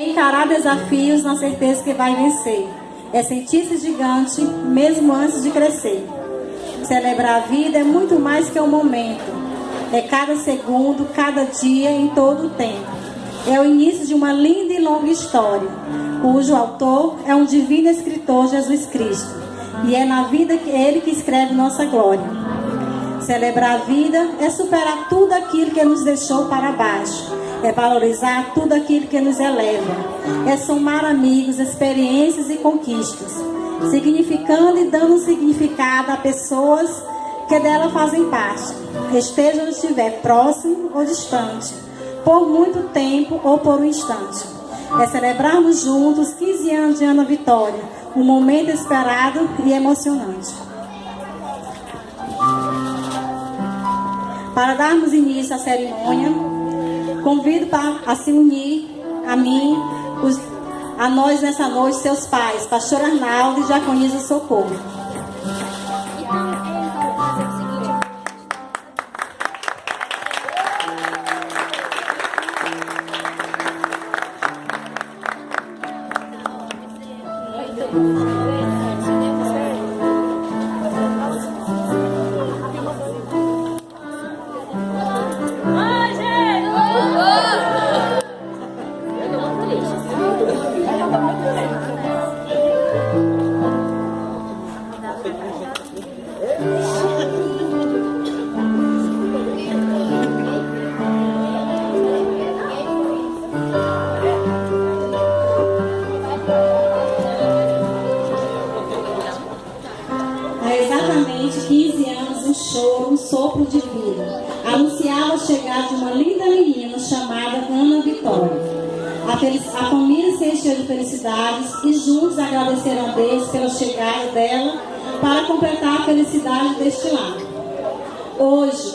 Encarar desafios na certeza que vai vencer. É sentir-se gigante mesmo antes de crescer. Celebrar a vida é muito mais que um momento. É cada segundo, cada dia, em todo o tempo. É o início de uma linda e longa história, cujo autor é um divino escritor, Jesus Cristo. E é na vida que Ele que escreve nossa glória. Celebrar a vida é superar tudo aquilo que nos deixou para baixo. É valorizar tudo aquilo que nos eleva. É somar amigos, experiências e conquistas, significando e dando significado a pessoas que dela fazem parte, esteja onde estiver, próximo ou distante, por muito tempo ou por um instante. É celebrarmos juntos 15 anos de Ana Vitória, um momento esperado e emocionante. Para darmos início à cerimônia, convido a se unir a mim, a nós nessa noite, seus pais, pastor Arnaldo e diaconisa Socorro. Anunciava a chegada de uma linda menina chamada Ana Vitória. A família se encheu de felicidades e juntos agradeceram a Deus pela chegada dela para completar a felicidade deste lar. Hoje,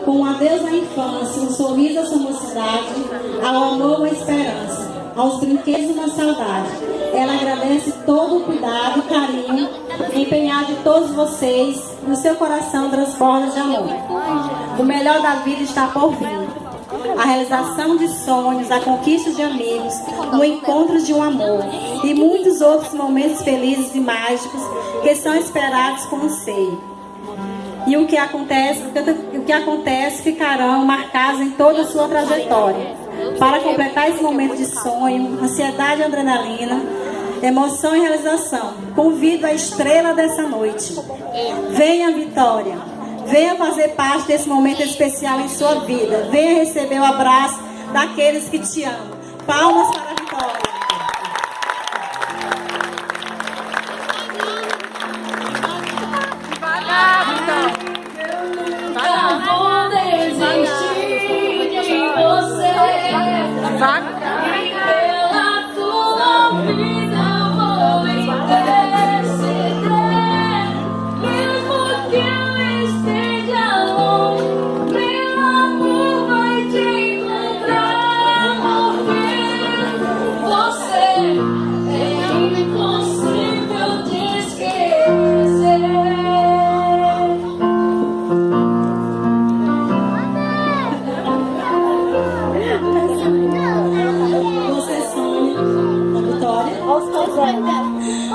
com um adeus à infância, um sorriso à sua mocidade, ao amor, à esperança, aos brinquedos, uma saudade, ela agradece todo o cuidado e carinho empenhado de todos vocês. No seu coração transborda de amor. O melhor da vida está por vir. A realização de sonhos, a conquista de amigos, o encontro de um amor e muitos outros momentos felizes e mágicos que são esperados com anseio. E o que acontece ficarão marcados em toda a sua trajetória. Para completar esse momento de sonho, ansiedade e adrenalina, emoção e realização, convido a estrela dessa noite. Venha, Vitória. Venha fazer parte desse momento especial em sua vida. Venha receber o abraço daqueles que te amam. Palmas para a Vitória. Vou desistir de você. Pela tua vida vou interceder. Mesmo que eu esteja longe, meu amor vai te encontrar. Porque você é impossível de esquecer.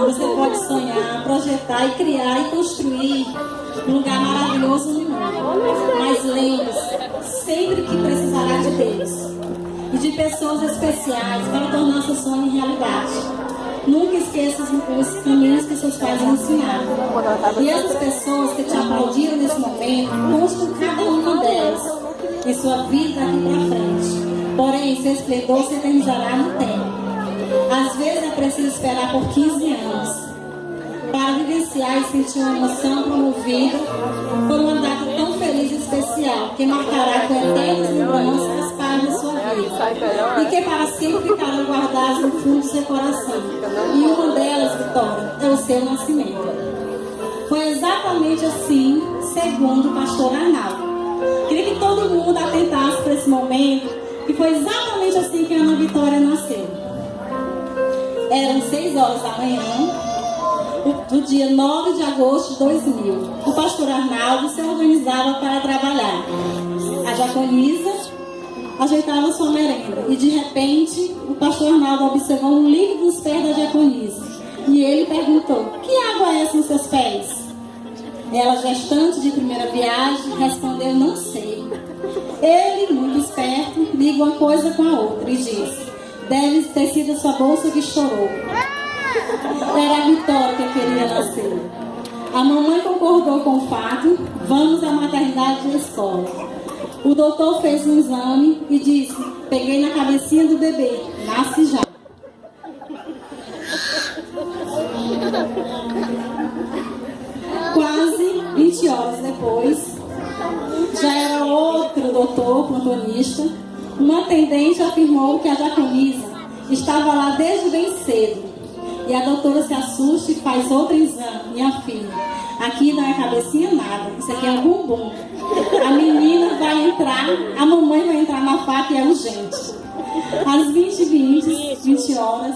Você pode sonhar, projetar e criar e construir um lugar maravilhoso no mundo. Mas lembre-se, sempre que precisará de Deus e de pessoas especiais para tornar seu sonho em realidade. Nunca esqueça os caminhos que seus pais vão ensinar. E essas pessoas que te aplaudiram nesse momento, conte com cada uma delas em sua vida daqui para frente. Porém, seu esplendor se eternizará no tempo. Às vezes é preciso esperar por 15 anos para vivenciar e sentir uma emoção promovida por uma data tão feliz e especial que marcará com eternas lembranças as páginas da sua vida e que para sempre ficarão guardadas no fundo do seu coração. E uma delas, Vitória, é o seu nascimento. Foi exatamente assim, segundo o pastor Arnaldo. Queria que todo mundo atentasse para esse momento, que foi exatamente assim que a Ana Vitória nasceu. Eram 6 horas da manhã, do dia 9 de agosto de 2000. O pastor Arnaldo se organizava para trabalhar. A diaconisa, ajeitava sua merenda e de repente o pastor Arnaldo observou um líquido nos pés da diaconisa e ele perguntou: que água é essa nos seus pés? Ela, gestante de primeira viagem, respondeu: não sei. Ele, muito esperto, liga uma coisa com a outra e diz: deve ter sido a sua bolsa que estourou. Era a Vitória que queria nascer. A mamãe concordou com o fato. Vamos à maternidade da escola. O doutor fez um exame e disse: peguei na cabecinha do bebê, nasce já. Quase 20 horas depois, já era outro doutor plantonista. Uma atendente afirmou que a diaconisa estava lá desde bem cedo. E a doutora se assusta e faz outro exame. Minha filha, aqui não é cabecinha nada, isso aqui é um bumbum. A menina vai entrar, a mamãe vai entrar na faca e é urgente. Às 20 horas,